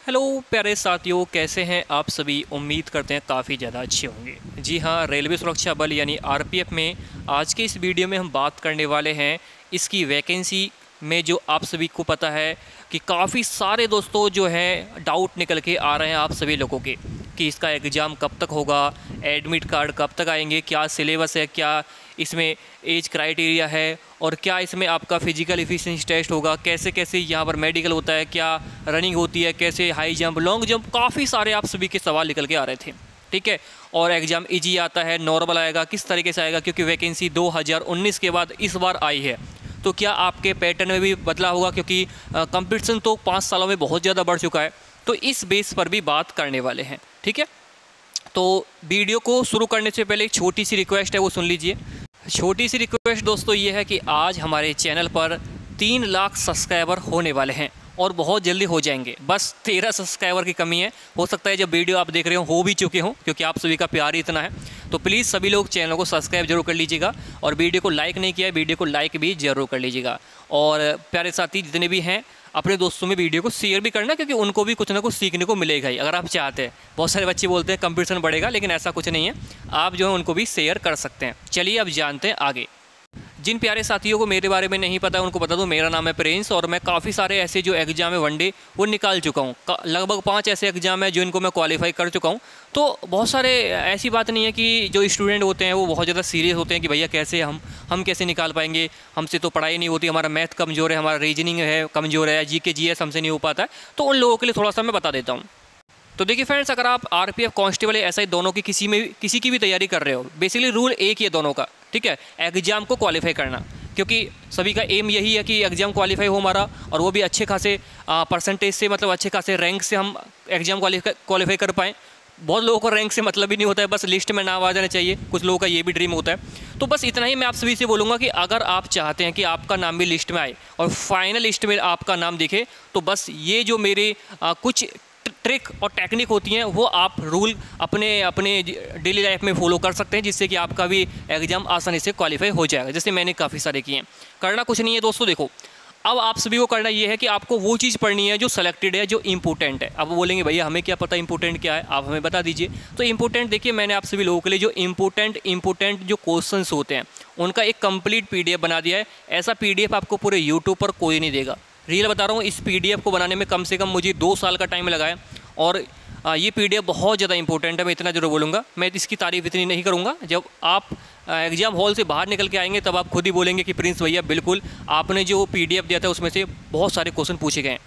Hello प्यारे साथियों, कैसे हैं आप सभी। उम्मीद करते हैं काफ़ी ज़्यादा अच्छे होंगे। जी हाँ, रेलवे सुरक्षा बल यानी आरपीएफ में आज के इस वीडियो में हम बात करने वाले हैं इसकी वैकेंसी में। जो आप सभी को पता है कि काफ़ी सारे दोस्तों जो है डाउट निकल के आ रहे हैं आप सभी लोगों के कि इसका एग्ज़ाम कब तक होगा, एडमिट कार्ड कब तक आएंगे, क्या सिलेबस है, क्या इसमें एज क्राइटेरिया है और क्या इसमें आपका फ़िज़िकल एफिशिएंसी टेस्ट होगा, कैसे कैसे यहाँ पर मेडिकल होता है, क्या रनिंग होती है, कैसे हाई जंप, लॉन्ग जंप। काफ़ी सारे आप सभी के सवाल निकल के आ रहे थे, ठीक है। और एग्ज़ाम इजी आता है, नॉर्मल आएगा, किस तरीके से आएगा, क्योंकि वैकेंसी 2019 के बाद इस बार आई है। तो क्या आपके पैटर्न में भी बदलाव होगा, क्योंकि कंपटीशन तो 5 सालों में बहुत ज़्यादा बढ़ चुका है। तो इस बेस पर भी बात करने वाले हैं, ठीक है। तो वीडियो को शुरू करने से पहले एक छोटी सी रिक्वेस्ट है, वो सुन लीजिए। छोटी सी रिक्वेस्ट दोस्तों ये है कि आज हमारे चैनल पर 3 लाख सब्सक्राइबर होने वाले हैं और बहुत जल्दी हो जाएंगे। बस 13 सब्सक्राइबर की कमी है। हो सकता है जब वीडियो आप देख रहे हो भी चुके हों, क्योंकि आप सभी का प्यार ही इतना है। तो प्लीज़ सभी लोग चैनल को सब्सक्राइब जरूर कर लीजिएगा और वीडियो को लाइक नहीं किया है, वीडियो को लाइक भी जरूर कर लीजिएगा। और प्यारे साथी जितने भी हैं, अपने दोस्तों में वीडियो को शेयर भी करना, क्योंकि उनको भी कुछ ना कुछ सीखने को मिलेगा ही अगर आप चाहते हैं। बहुत सारे बच्चे बोलते हैं कंपटीशन बढ़ेगा, लेकिन ऐसा कुछ नहीं है। आप जो है उनको भी शेयर कर सकते हैं। चलिए अब जानते हैं आगे। जिन प्यारे साथियों को मेरे बारे में नहीं पता उनको बता दूं, मेरा नाम है प्रिंस और मैं काफ़ी सारे ऐसे जो एग्ज़ाम है वनडे वो निकाल चुका हूं। लगभग 5 ऐसे एग्ज़ाम है जिनको मैं क्वालिफाई कर चुका हूं। तो बहुत सारे ऐसी बात नहीं है कि जो स्टूडेंट होते हैं वो बहुत ज़्यादा सीरियस होते हैं कि भैया कैसे हम कैसे निकाल पाएंगे, हमसे तो पढ़ाई नहीं होती, हमारा मैथ कमज़ोर है, हमारा रीजनिंग है कमज़ोर है, जीके जीएस हमसे नहीं हो पाता है। तो उन लोगों के लिए थोड़ा सा मैं बता देता हूँ। तो देखिए फ्रेंड्स, अगर आप आरपीएफ कांस्टेबल एसआई दोनों की किसी की भी तैयारी कर रहे हो, बेसिकली रूल एक ही है दोनों का, ठीक है। एग्जाम को क्वालिफाई करना, क्योंकि सभी का एम यही है कि एग्जाम क्वालिफाई हो हमारा, और वो भी अच्छे खासे परसेंटेज से, मतलब अच्छे खासे रैंक से हम एग्जाम क्वालिफाई कर पाएँ। बहुत लोगों को रैंक से मतलब ही नहीं होता है, बस लिस्ट में नाम आ जाना चाहिए। कुछ लोगों का ये भी ड्रीम होता है। तो बस इतना ही मैं आप सभी से बोलूँगा कि अगर आप चाहते हैं कि आपका नाम भी लिस्ट में आए और फाइनल लिस्ट में आपका नाम दिखे, तो बस ये जो मेरे कुछ ट्रिक और टेक्निक होती हैं वो आप रूल अपने डेली लाइफ में फॉलो कर सकते हैं, जिससे कि आपका भी एग्ज़ाम आसानी से क्वालिफाई हो जाएगा। जैसे मैंने काफ़ी सारे किए हैं। करना कुछ नहीं है दोस्तों, देखो अब आप सभी को करना ये है कि आपको वो चीज़ पढ़नी है जो सेलेक्टेड है, जो इंपॉर्टेंट है। अब वो बोलेंगे भैया हमें क्या पता इंपॉर्टेंट क्या है, आप हमें बता दीजिए। तो इंपॉर्टेंट देखिए, मैंने आप सभी लोगों के लिए जो इंपॉर्टेंट जो क्वेश्चंस होते हैं उनका एक कंप्लीट पीडीएफ बना दिया है। ऐसा पीडीएफ आपको पूरे यूट्यूब पर कोई नहीं देगा। रियल बता रहा हूँ, इस पीडीएफ को बनाने में कम से कम मुझे 2 साल का टाइम लगा है। और ये पीडीएफ बहुत ज़्यादा इंपॉर्टेंट है, मैं इतना जरूर बोलूँगा। मैं इसकी तारीफ इतनी नहीं करूँगा। जब आप एग्ज़ाम हॉल से बाहर निकल के आएंगे तब आप खुद ही बोलेंगे कि प्रिंस भैया बिल्कुल आपने जो पीडीएफ दिया था उसमें से बहुत सारे क्वेश्चन पूछे गए हैं।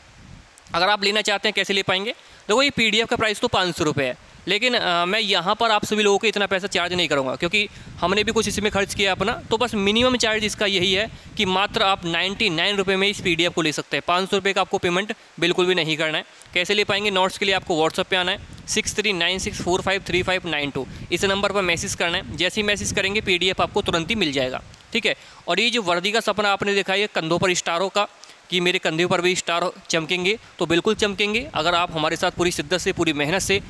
अगर आप लेना चाहते हैं कैसे ले पाएंगे, देखो ये पीडीएफ का प्राइस तो 500 रुपये है, लेकिन मैं यहाँ पर आप सभी लोगों को इतना पैसा चार्ज नहीं करूँगा, क्योंकि हमने भी कुछ इसमें खर्च किया अपना। तो बस मिनिमम चार्ज इसका यही है कि मात्र आप 99 रुपये में इस पीडीएफ को ले सकते हैं। 500 रुपये का आपको पेमेंट बिल्कुल भी नहीं करना है। कैसे ले पाएंगे, नोट्स के लिए आपको व्हाट्सअप पे आना है 6396453592। इस नंबर पर मैसेज करना है। जैसे ही मैसेज करेंगे पीडीएफ आपको तुरंत ही मिल जाएगा, ठीक है। और ये जो वर्दी का सपना आपने देखा है कंधों पर स्टारों का, कि मेरे कंधे पर भी स्टार चमकेंगे, तो बिल्कुल चमकेंगे। अगर आप हमारे साथ पूरी शिद्दत से, पूरी मेहनत से,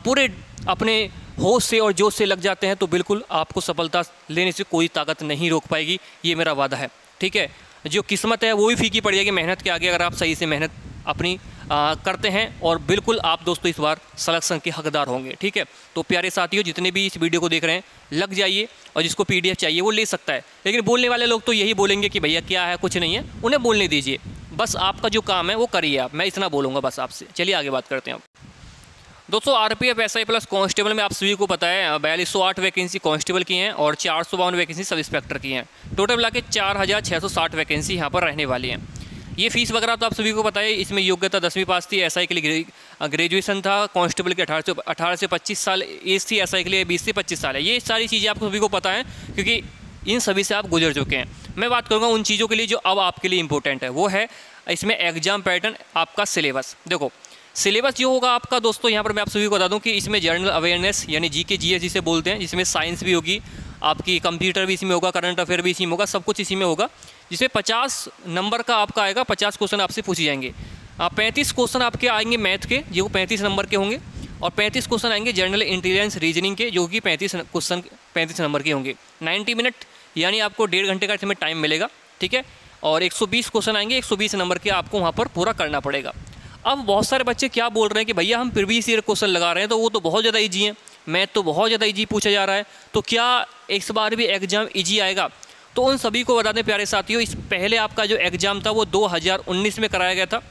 पूरे अपने होश से और जोश से लग जाते हैं, तो बिल्कुल आपको सफलता लेने से कोई ताकत नहीं रोक पाएगी। ये मेरा वादा है, ठीक है। जो किस्मत है वो भी फीकी पड़ जाएगी मेहनत के आगे, अगर आप सही से मेहनत अपनी करते हैं। और बिल्कुल आप दोस्तों इस बार सिलेक्शन के हकदार होंगे, ठीक है। तो प्यारे साथियों, जितने भी इस वीडियो को देख रहे हैं, लग जाइए और जिसको पीडीएफ चाहिए वो ले सकता है। लेकिन बोलने वाले लोग तो यही बोलेंगे कि भैया क्या है, कुछ नहीं है, उन्हें बोलने दीजिए। बस आपका जो काम है वो करिए आप, मैं इतना बोलूँगा बस आपसे। चलिए आगे बात करते हैं आप दोस्तों। आरपीएफ एसआई प्लस कांस्टेबल में आप सभी को पता है 4208 वैकेंसी कांस्टेबल की हैं और 452 वैकेंसी सब इंस्पेक्टर की हैं। टोटल मिला के 4660 वैकेंसी यहाँ पर रहने वाली हैं। ये फीस वगैरह तो आप सभी को पता है। इसमें योग्यता 10वीं पास थी, एसआई के लिए ग्रेजुएशन था, कांस्टेबल के 18 से 25 साल एज थी, एसआई के लिए 20 से 25 साल है। ये सारी चीज़ें आप सभी को पता है, क्योंकि इन सभी से आप गुजर चुके हैं। मैं बात करूँगा उन चीज़ों के लिए जो अब आपके लिए इंपॉर्टेंट है, वो है इसमें एग्जाम पैटर्न, आपका सिलेबस। देखो सिलेबस जो होगा आपका दोस्तों, यहाँ पर मैं आप सभी को बता दूं कि इसमें जनरल अवेयरनेस यानी जीके जीएस जिसे बोलते हैं, जिसमें साइंस भी होगी, आपकी कंप्यूटर भी इसमें होगा, करंट अफेयर भी इसी में होगा, सब कुछ इसी में होगा। जिसमें 50 नंबर का आपका आएगा, 50 क्वेश्चन आपसे पूछे जाएंगे। 35 क्वेश्चन आपके आएंगे मैथ के, जो 35 नंबर के होंगे, और 35 क्वेश्चन आएंगे जनरल इंटेलिजेंस रीजनिंग के, जो कि 35 क्वेश्चन 35 नंबर के होंगे। 90 मिनट यानी आपको 1.5 घंटे का इसमें टाइम मिलेगा, ठीक है। और 120 क्वेश्चन आएंगे, 120 नंबर के आपको वहाँ पर पूरा करना पड़ेगा। अब बहुत सारे बच्चे क्या बोल रहे हैं कि भैया हम प्रीवियस ईयर क्वेश्चन लगा रहे हैं तो वो तो बहुत ज़्यादा ईजी है, मैथ तो बहुत ज़्यादा ईजी पूछा जा रहा है, तो क्या इस बार भी एग्ज़ाम ईजी आएगा? तो उन सभी को बता दें प्यारे साथियों, इस पहले आपका जो एग्ज़ाम था वो 2019 में कराया गया था,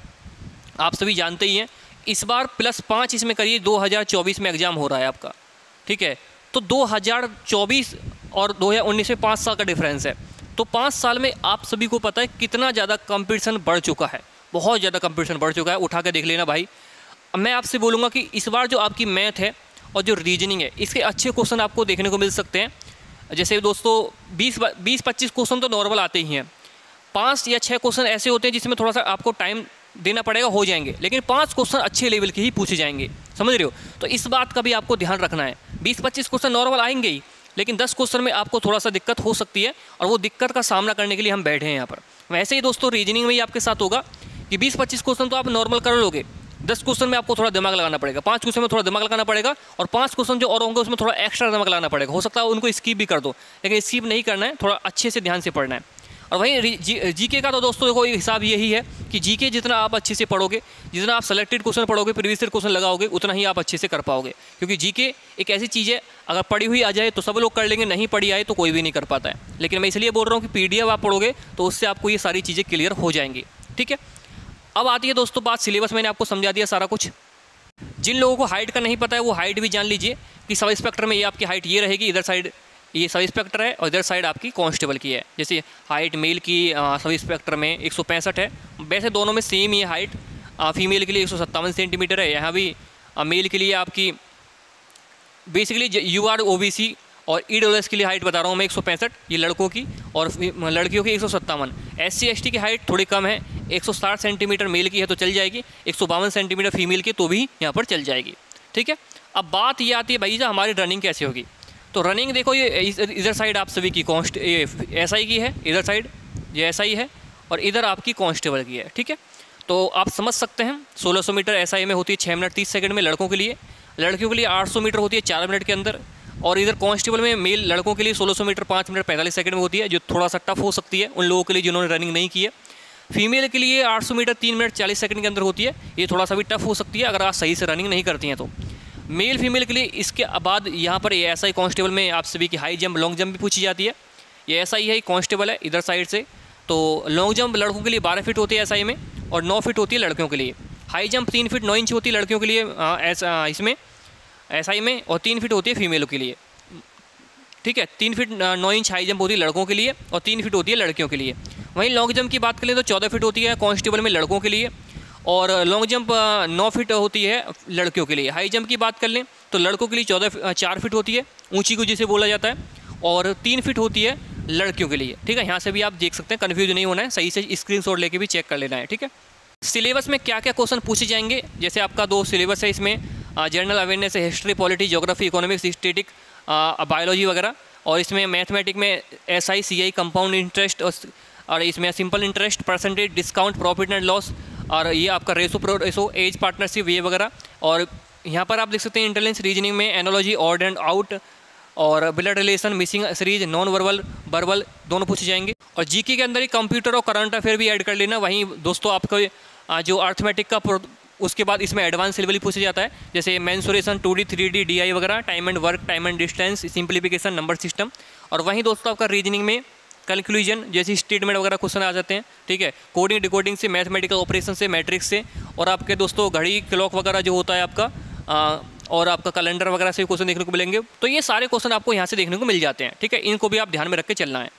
आप सभी जानते ही हैं। इस बार +5 इसमें करिए 2024 में एग्ज़ाम हो रहा है आपका, ठीक है। तो 2024 और 2019 में 5 साल का डिफरेंस है। तो 5 साल में आप सभी को पता है कितना ज़्यादा कंपटीशन बढ़ चुका है, बहुत ज़्यादा कंपटीशन बढ़ चुका है। उठा के देख लेना भाई। मैं आपसे बोलूँगा कि इस बार जो आपकी मैथ है और जो रीजनिंग है, इसके अच्छे क्वेश्चन आपको देखने को मिल सकते हैं। जैसे दोस्तों 20-25 क्वेश्चन तो नॉर्मल आते ही हैं, 5 या 6 क्वेश्चन ऐसे होते हैं जिसमें थोड़ा सा आपको टाइम देना पड़ेगा, हो जाएंगे, लेकिन 5 क्वेश्चन अच्छे लेवल के ही पूछे जाएंगे, समझ रहे हो। तो इस बात का भी आपको ध्यान रखना है। 20-25 क्वेश्चन नॉर्मल आएंगे ही, लेकिन 10 क्वेश्चन में आपको थोड़ा सा दिक्कत हो सकती है, और वो दिक्कत का सामना करने के लिए हम बैठे हैं यहाँ पर। वैसे ही दोस्तों रीजनिंग में ही आपके साथ होगा कि 20-25 क्वेश्चन तो आप नॉर्मल कर लोगे, 10 क्वेश्चन में आपको थोड़ा दिमाग लगाना पड़ेगा, 5 क्वेश्चन में थोड़ा दिमाग लगाना पड़ेगा, और 5 क्वेश्चन जो और होंगे उसमें थोड़ा एक्स्ट्रा दिमाग लगाना पड़ेगा। हो सकता है उनको स्किप भी कर दो, लेकिन स्किप नहीं करना है, थोड़ा अच्छे से ध्यान से पढ़ना है। और वहीं जीके का तो दोस्तों देखो हिसाब यही है कि जीके जितना आप अच्छे से पढ़ोगे, जितना आप सेलेक्टेड क्वेश्चन पढ़ोगे, प्रीवियस ईयर क्वेश्चन लगाओगे, उतना ही आप अच्छे से कर पाओगे। क्योंकि जीके एक ऐसी चीज़ है, अगर पढ़ी हुई आ जाए तो सब लोग कर लेंगे, नहीं पढ़ी आए तो कोई भी नहीं कर पाता है। लेकिन मैं इसलिए बोल रहा हूँ कि PDF आप पढ़ोगे तो उससे आपको ये सारी चीज़ें क्लियर हो जाएंगी, ठीक है। अब आती है दोस्तों बात सिलेबस, मैंने आपको समझा दिया सारा कुछ। जिन लोगों को हाइट का नहीं पता है वो हाइट भी जान लीजिए कि सब इंस्पेक्टर में ये आपकी हाइट ये रहेगी, इधर साइड ये सब इंस्पेक्टर है और इधर साइड आपकी कांस्टेबल की है। जैसे हाइट मेल की सब इंस्पेक्टर में 165 है, वैसे दोनों में सेम ही हाइट। फीमेल के लिए 157 सेंटीमीटर है, यहाँ भी मेल के लिए आपकी बेसिकली UR OBC और EWS के लिए हाइट बता रहा हूँ मैं 165 ये लड़कों की, और लड़कियों की 157। SC ST की हाइट थोड़ी कम है, 160 सेंटीमीटर मेल की है तो चल जाएगी, 152 सेंटीमीटर फीमेल की तो भी यहाँ पर चल जाएगी, ठीक है। अब बात ये आती है भाई साहब हमारी रनिंग कैसे होगी। तो रनिंग देखो ये इधर साइड आप सभी की SI की है, इधर साइड ये SI है, और इधर आपकी कांस्टेबल की है, ठीक है। तो आप समझ सकते हैं 1600 मीटर SI में होती है 6 मिनट 30 सेकंड में लड़कों के लिए, लड़कियों के लिए 800 मीटर होती है 4 मिनट के अंदर, और इधर कांस्टेबल में मेल लड़कों के लिए 1600 मीटर 5 मिनट 45 सेकंड में होती है, जो थोड़ा सा टफ हो सकती है उन लोगों के लिए जिन्होंने रनिंग नहीं की है। फीमेल के लिए 800 मीटर 3 मिनट 40 सेकंड के अंदर होती है, ये थोड़ा सा भी टफ हो सकती है अगर आप सही से रनिंग नहीं करती हैं तो। मेल फीमेल के लिए इसके बाद यहाँ पर ये SI कांस्टेबल में आप सभी की हाई जंप लॉन्ग जंप भी पूछी जाती है। ये SI है, कांस्टेबल है इधर साइड से। तो लॉन्ग जंप लड़कों के लिए 12 फीट होती है SI में, और 9 फीट होती है लड़कियों के लिए। हाई जंप 3 फीट 9 इंच होती है लड़कियों के लिए इसमें SI में, और 3 फीट होती है फीमेलों के लिए, ठीक है। 3 फीट 9 इंच हाई जंप होती है लड़कों के लिए, और 3 फीट होती है लड़कियों के लिए। वहीं लॉन्ग जंप की बात करें तो 14 फीट होती है कांस्टेबल में लड़कों के लिए, और लॉन्ग जंप 9 फीट होती है लड़कियों के लिए। हाई जंप की बात कर लें तो लड़कों के लिए 4 फीट होती है, ऊंची को जिसे बोला जाता है, और 3 फीट होती है लड़कियों के लिए, ठीक है। यहाँ से भी आप देख सकते हैं, कन्फ्यूज नहीं होना है, सही से स्क्रीनशॉट लेके भी चेक कर लेना है, ठीक है। सिलेबस में क्या क्या क्वेश्चन पूछे जाएंगे, जैसे आपका 2 सिलेबस है इसमें, जनरल अवेयरनेस है, history polity geography economics static biology वगैरह, और इसमें मैथमेटिक में SI CI कंपाउंड इंटरेस्ट, और इसमें simple interest, percentage, discount, profit and loss, और ये आपका रेसो एज पार्टनरशिप ये वगैरह। और यहाँ पर आप देख सकते हैं इंटेलिजेंस रीजनिंग में एनालॉजी, ऑड एंड आउट, और blood relation, missing series, non verbal verbal दोनों पूछे जाएंगे। और जीके के अंदर ही कंप्यूटर और करंट अफेयर भी ऐड कर लेना। वहीं दोस्तों आपको जो अर्थमेटिक का उसके बाद इसमें एडवांस लेवल ही पूछा जाता है, जैसे मेंसुरेशन, 2D 3D DI वगैरह, time and work, time and distance, simplification, number system. और वहीं दोस्तों आपका रीजनिंग में कैलकुलेशन जैसे स्टेटमेंट वगैरह क्वेश्चन आ जाते हैं, ठीक है। कोडिंग डिकोडिंग से, मैथमेटिकल ऑपरेशन से, मैट्रिक्स से, और आपके दोस्तों घड़ी क्लॉक वगैरह जो होता है आपका, और आपका कैलेंडर वगैरह से क्वेश्चन देखने को मिलेंगे। तो ये सारे क्वेश्चन आपको यहाँ से देखने को मिल जाते हैं, ठीक है। इनको भी आप ध्यान में रख के चलना है।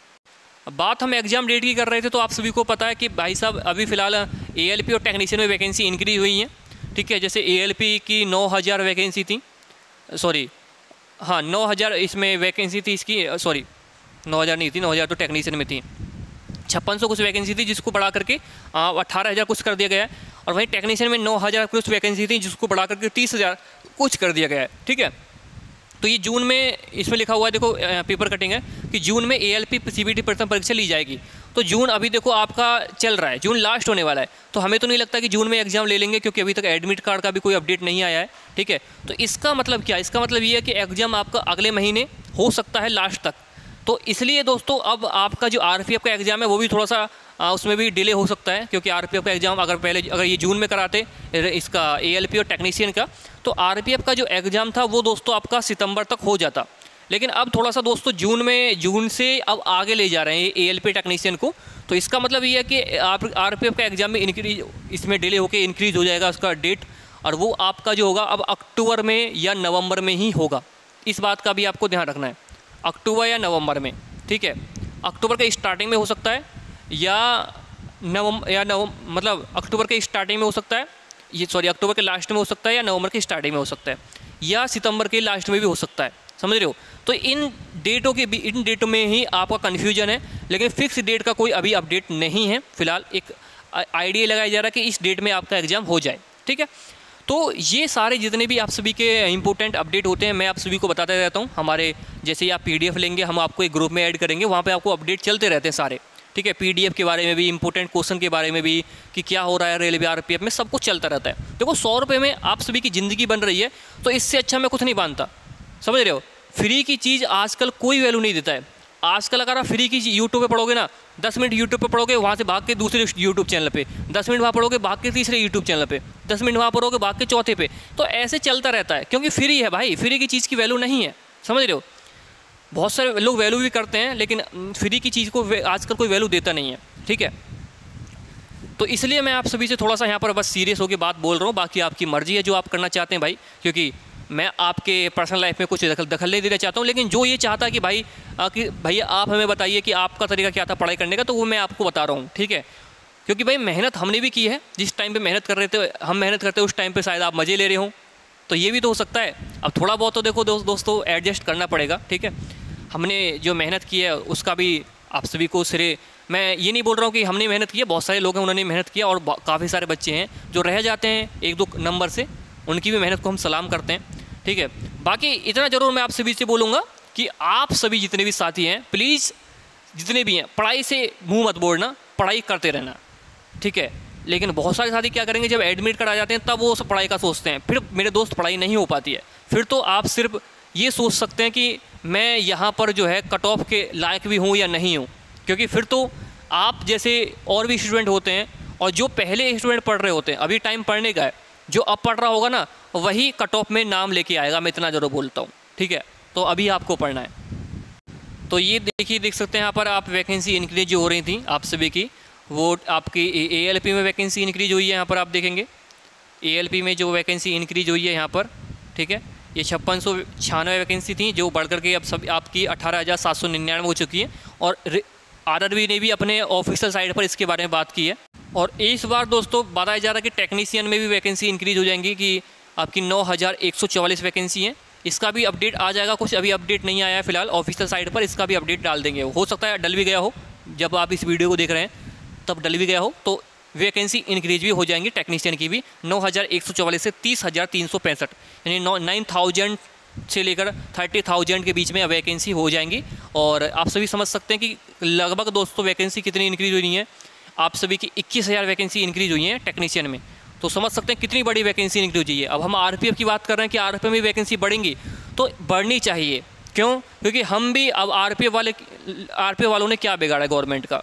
अब बात हम एग्जाम डेट की कर रहे थे, तो आप सभी को पता है कि भाई साहब अभी फ़िलहाल ALP और टेक्नीशियन में वैकेंसी इंक्रीज हुई है, ठीक है। जैसे ALP की 9000 वैकेंसी थी, सॉरी हाँ 9000 इसमें वैकेंसी थी इसकी, सॉरी 9000 नहीं थी, 9000 तो टेक्नीशियन में थी, 5600 कुछ वैकेंसी थी जिसको बढ़ा करके 18000 कुछ कर दिया गया है। और वहीं टेक्नीशियन में 9000 कुछ वैकेंसी थी जिसको बढ़ा करके 30000 कुछ कर दिया गया है, ठीक है। तो ये जून में इसमें लिखा हुआ है, देखो पेपर कटिंग है कि जून में ALP CBT प्रथम परीक्षा ली जाएगी। तो जून अभी देखो आपका चल रहा है, जून लास्ट होने वाला है, तो हमें तो नहीं लगता कि जून में एग्जाम ले लेंगे, क्योंकि अभी तक एडमिट कार्ड का भी कोई अपडेट नहीं आया है, ठीक है। तो इसका मतलब क्या है, इसका मतलब ये है कि एग्जाम आपका अगले महीने हो सकता है लास्ट तक। तो इसलिए दोस्तों अब आपका जो आरपीएफ का एग्ज़ाम है वो भी थोड़ा सा उसमें भी डिले हो सकता है, क्योंकि आरपीएफ का एग्ज़ाम अगर ये जून में कराते इसका एएलपी और टेक्नीशियन का, तो आरपीएफ का जो एग्ज़ाम था वो दोस्तों आपका सितंबर तक हो जाता। लेकिन अब थोड़ा सा दोस्तों जून से अब आगे ले जा रहे हैं एएलपी टेक्नीशियन को। तो इसका मतलब ये है कि आरपीएफ का एग्ज़ाम में इसमें डिले होकर इंक्रीज़ हो जाएगा उसका डेट, और वो आपका जो होगा अब अक्टूबर में या नवंबर में ही होगा। इस बात का भी आपको ध्यान रखना है, अक्टूबर या नवंबर में, ठीक है। अक्टूबर के स्टार्टिंग में हो सकता है या मतलब अक्टूबर के स्टार्टिंग में हो सकता है, अक्टूबर के लास्ट में हो सकता है, या नवंबर के स्टार्टिंग में हो सकता है, या सितंबर के लास्ट में भी हो सकता है, समझ रहे हो। तो इन डेटों में ही आपका कन्फ्यूजन है, लेकिन फिक्स डेट का कोई अभी अपडेट नहीं है। फिलहाल एक आइडिया लगाया जा रहा है कि इस डेट में आपका एग्ज़ाम हो जाए, ठीक है। तो ये सारे जितने भी आप सभी के इंपॉर्टेंट अपडेट होते हैं मैं आप सभी को बताता रहता हूँ। हमारे जैसे ही आप पीडीएफ लेंगे हम आपको एक ग्रुप में ऐड करेंगे, वहाँ पे आपको अपडेट चलते रहते हैं सारे, ठीक है। पीडीएफ के बारे में भी, इंपॉर्टेंट क्वेश्चन के बारे में भी, कि क्या हो रहा है रेलवे आरपीएफ में, सब कुछ चलता रहता है। देखो 100 रुपये में आप सभी की ज़िंदगी बन रही है, तो इससे अच्छा मैं कुछ नहीं मानता, समझ रहे हो। फ्री की चीज़ आजकल कोई वैल्यू नहीं देता है। आजकल अगर आप फ्री की यूट्यूब पे पढ़ोगे ना, 10 मिनट यूट्यूब पे पढ़ोगे, वहाँ से भाग के दूसरे यूट्यूब चैनल पे, 10 मिनट वहाँ पढ़ोगे, भाग के तीसरे यूट्यूब चैनल पे, 10 मिनट वहाँ पढ़ोगे, भाग के चौथे पे, तो ऐसे चलता रहता है, क्योंकि फ्री है भाई। फ्री की चीज़ की वैल्यू नहीं है, समझ रहे हो। बहुत सारे लोग वैल्यू भी करते हैं, लेकिन फ्री की चीज़ को आजकल कोई वैल्यू देता नहीं है, ठीक है। तो इसलिए मैं आप सभी से थोड़ा सा यहाँ पर बस सीरियस होकर बात बोल रहा हूँ। बाकी आपकी मर्ज़ी है जो आप करना चाहते हैं भाई, क्योंकि मैं आपके पर्सनल लाइफ में कुछ दखल नहीं देना चाहता हूँ। लेकिन जो ये चाहता है कि भैया आप हमें बताइए कि आपका तरीका क्या था पढ़ाई करने का, तो वो मैं आपको बता रहा हूँ, ठीक है। क्योंकि भाई मेहनत हमने भी की है, जिस टाइम पे मेहनत कर रहे थे हम मेहनत करते उस टाइम पे शायद आप मज़े ले रहे हो, तो ये भी तो हो सकता है। अब थोड़ा बहुत तो देखो दोस्तों एडजस्ट करना पड़ेगा, ठीक है। हमने जो मेहनत की है उसका भी आप सभी को श्रेय, मैं ये नहीं बोल रहा हूँ कि हमने मेहनत की है, बहुत सारे लोग हैं उन्होंने मेहनत किया, और काफ़ी सारे बच्चे हैं जो रह जाते हैं 1-2 नंबर से, उनकी भी मेहनत को हम सलाम करते हैं, ठीक है। बाकी इतना ज़रूर मैं आप सभी से बोलूँगा कि आप सभी जितने भी साथी हैं प्लीज़, जितने भी हैं, पढ़ाई से मुंह मत मोड़ना, पढ़ाई करते रहना, ठीक है। लेकिन बहुत सारे साथी क्या करेंगे, जब एडमिट कार्ड आ जाते हैं तब वो सब पढ़ाई का सोचते हैं, फिर मेरे दोस्त पढ़ाई नहीं हो पाती है। फिर तो आप सिर्फ ये सोच सकते हैं कि मैं यहाँ पर जो है कट ऑफ के लायक भी हूँ या नहीं हूँ, क्योंकि फिर तो आप जैसे और भी स्टूडेंट होते हैं, और जो पहले स्टूडेंट पढ़ रहे होते हैं, अभी टाइम पढ़ने का है, जो अब पढ़ रहा होगा ना वही कट ऑफ में नाम लेके आएगा, मैं इतना ज़रूर बोलता हूँ, ठीक है। तो अभी आपको पढ़ना है। तो ये देखिए, देख सकते हैं यहाँ पर आप वैकेंसी इंक्रीज जो हो रही थी आप सभी की, वो आपकी एएलपी में वैकेंसी इंक्रीज हुई है। यहाँ पर आप देखेंगे एएलपी में जो वैकेंसी इंक्रीज हुई है यहाँ पर, ठीक है। ये 5696 वैकेंसी थी, जो बढ़ करके अब सब आपकी 18,799 हो चुकी है। और आरआरबी ने भी अपने ऑफिशियल साइट पर इसके बारे में बात की है। और इस बार दोस्तों बताया जा रहा है कि टेक्नीशियन में भी वैकेंसी इंक्रीज हो जाएंगी, कि आपकी 9144 वैकेंसी है। इसका भी अपडेट आ जाएगा, कुछ अभी अपडेट नहीं आया है फिलहाल ऑफिशियल साइट पर, इसका भी अपडेट डाल देंगे। हो सकता है डल भी गया हो, जब आप इस वीडियो को देख रहे हैं तब डल भी गया हो, तो वैकेंसी इंक्रीज भी हो जाएंगी टेक्नीशियन की भी, 9144 से 30,365, यानी 9,000 से लेकर 30,000 के बीच में वैकेंसी हो जाएंगी। और आप सभी समझ सकते हैं कि लगभग दोस्तों वैकेंसी कितनी इंक्रीज हुई है, आप सभी की 21,000 वैकेंसी इंक्रीज हुई है टेक्नीशियन में। तो समझ सकते हैं कितनी बड़ी वैकेंसी इंक्रीज हुई है। अब हम आरपीएफ की बात कर रहे हैं कि आरपीएफ में वैकेंसी बढ़ेंगी, तो बढ़नी चाहिए। क्यों? क्योंकि हम भी अब आरपीएफ वालों ने क्या बिगाड़ा है गवर्नमेंट का,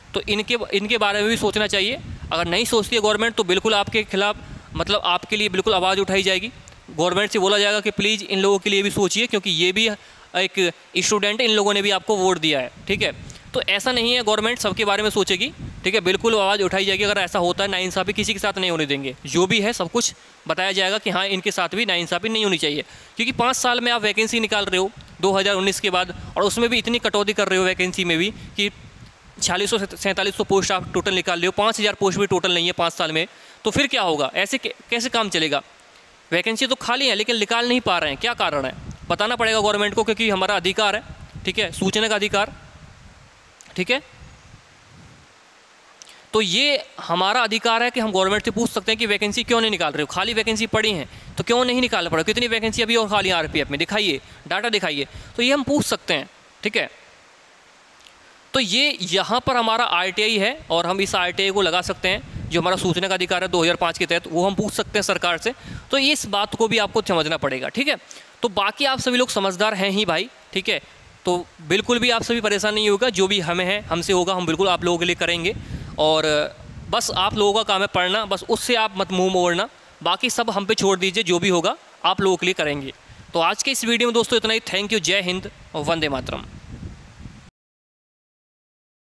तो इनके बारे में भी सोचना चाहिए। अगर नहीं सोचती है गवर्नमेंट तो बिल्कुल आपके खिलाफ, मतलब आपके लिए बिल्कुल आवाज़ उठाई जाएगी। गवर्नमेंट से बोला जाएगा कि प्लीज़ इन लोगों के लिए भी सोचिए, क्योंकि ये भी एक स्टूडेंट, इन लोगों ने भी आपको वोट दिया है, ठीक है। तो ऐसा नहीं है, गवर्नमेंट सबके बारे में सोचेगी, ठीक है, बिल्कुल आवाज़ उठाई जाएगी। अगर ऐसा होता है नाइंसाफ़ी किसी के साथ नहीं होने देंगे, जो भी है सब कुछ बताया जाएगा कि हाँ इनके साथ भी नाइंसाफ़ी नहीं होनी चाहिए। क्योंकि 5 साल में आप वैकेंसी निकाल रहे हो 2019 के बाद, और उसमें भी इतनी कटौती कर रहे हो वैकेंसी में भी कि 4600 से 4700 पोस्ट आप टोटल निकाल रहे हो, 5000 पोस्ट भी टोटल नहीं है 5 साल में। तो फिर क्या होगा? ऐसे कैसे काम चलेगा? वैकेंसी तो खाली है लेकिन निकाल नहीं पा रहे हैं, क्या कारण है? बताना पड़ेगा गवर्नमेंट को, क्योंकि हमारा अधिकार है, ठीक है, सूचना का अधिकार, ठीक है। तो ये हमारा अधिकार है कि हम गवर्नमेंट से पूछ सकते हैं कि वैकेंसी क्यों नहीं निकाल रहे हो, खाली वैकेंसी पड़ी हैं तो क्यों नहीं निकाल पड़ा, कितनी वैकेंसी अभी और खाली आरपीएफ में, दिखाइए, डाटा दिखाइए। तो ये हम पूछ सकते हैं, ठीक है। तो ये यहाँ पर हमारा आरटीआई है, और हम इस आरटीआई को लगा सकते हैं, जो हमारा सूचना का अधिकार है 2005 के तहत, वो हम पूछ सकते हैं सरकार से। तो इस बात को भी आपको समझना पड़ेगा, ठीक है। तो बाकी आप सभी लोग समझदार हैं ही भाई, ठीक है। तो बिल्कुल भी आप सभी परेशान नहीं होगा, जो भी हमें है हमसे होगा हम बिल्कुल आप लोगों के लिए करेंगे। और बस आप लोगों का काम है पढ़ना, बस उससे आप मत मुंह मोड़ना, बाकी सब हम पे छोड़ दीजिए, जो भी होगा आप लोगों के लिए करेंगे। तो आज के इस वीडियो में दोस्तों इतना ही। थैंक यू, जय हिंद और वंदे मातरम।